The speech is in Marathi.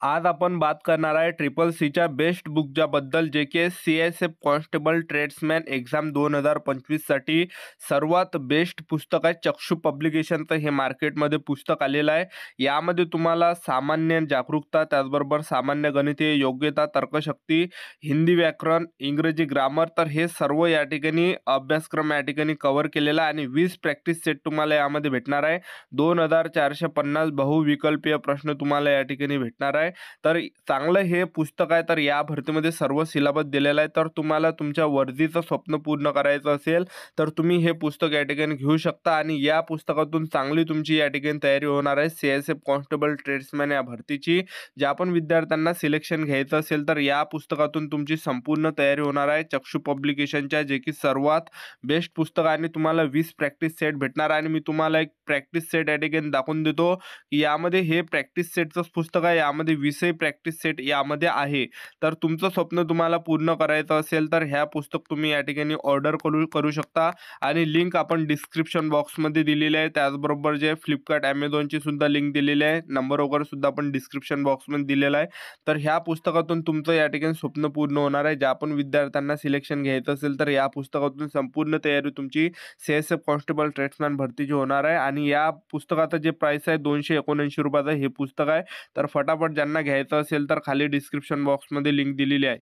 आज आपण बात करणार आहे ट्रिपल सीच्या बेस्ट बुकच्या बद्दल, जे की सीएसएफ कॉन्स्टेबल ट्रेड्समॅन एक्झाम 2025 साठी सर्वात बेस्ट पुस्तक आहे. चक्षु पब्लिकेशनचं हे मार्केटमध्ये पुस्तक आलेलं आहे. यामध्ये तुम्हाला सामान्य जागरूकता, त्याचबरोबर सामान्य गणितीय योग्यता, तर्कशक्ती, हिंदी व्याकरण, इंग्रजी ग्रामर, तर हे सर्व या ठिकाणी अभ्यासक्रम या ठिकाणी कव्हर केलेला आहे आणि 20 प्रॅक्टिस सेट तुम्हाला यामध्ये भेटणार आहे. 2450 बहुविकल्पीय प्रश्न तुम्हाला या ठिकाणी भेटणार आहे. तर चांगलं हे पुस्तक आहे. तर या भरतीमध्ये सर्व सिलेबस दिलेला आहे. तर तुम्हाला तुमच्या वर्दीचं स्वप्न पूर्ण करायचं असेल तर तुम्ही हे पुस्तक या ठिकाणी घेऊ शकता आणि या पुस्तकातून चांगली तुमची या ठिकाणी तयारी होणार आहे. सीएसएफ कॉन्स्टेबल ट्रेड्समॅन या भरतीची ज्या पण विद्यार्थ्यांना सिलेक्शन घ्यायचं असेल तर या पुस्तकातून तुमची संपूर्ण तयारी होणार आहे. चक्षु पब्लिकेशनच्या, जे की सर्वात बेस्ट पुस्तक आहे आणि तुम्हाला 20 प्रॅक्टिस सेट भेटणार आहे. आणि मी तुम्हाला एक प्रॅक्टिस सेट या ठिकाणी दाखवून देतो की यामध्ये हे प्रॅक्टिस सेटचंच पुस्तक आहे. यामध्ये 20 प्रॅक्टिस सेट यामध्ये आहे. तर तुमचं स्वप्न तुम्हाला पूर्ण करायचं असेल तर ह्या पुस्तक तुम्ही या ठिकाणी ऑर्डर करू शकता आणि लिंक आपण डिस्क्रिप्शन बॉक्समध्ये दिलेली आहे. त्याचबरोबर जे फ्लिपकार्ट, ॲमेझॉनची सुद्धा लिंक दिलेली आहे. नंबर वगैरे सुद्धा आपण डिस्क्रिप्शन बॉक्समध्ये दिलेला आहे. तर ह्या पुस्तकातून तुमचं या ठिकाणी स्वप्न पूर्ण होणार आहे. ज्या पण विद्यार्थ्यांना सिलेक्शन घ्यायचं असेल तर या पुस्तकातून संपूर्ण तयारी तुमची सीएसएफ कॉन्स्टेबल ट्रेड्समॅन भरतीची होणार आहे. आणि या पुस्तकाचं जे प्राइस आहे ₹279 हे पुस्तक आहे. तर फटाफट ज्यांना घ्यायचं असेल तर खाली डिस्क्रिप्शन बॉक्समध्ये लिंक दिलेली आहे.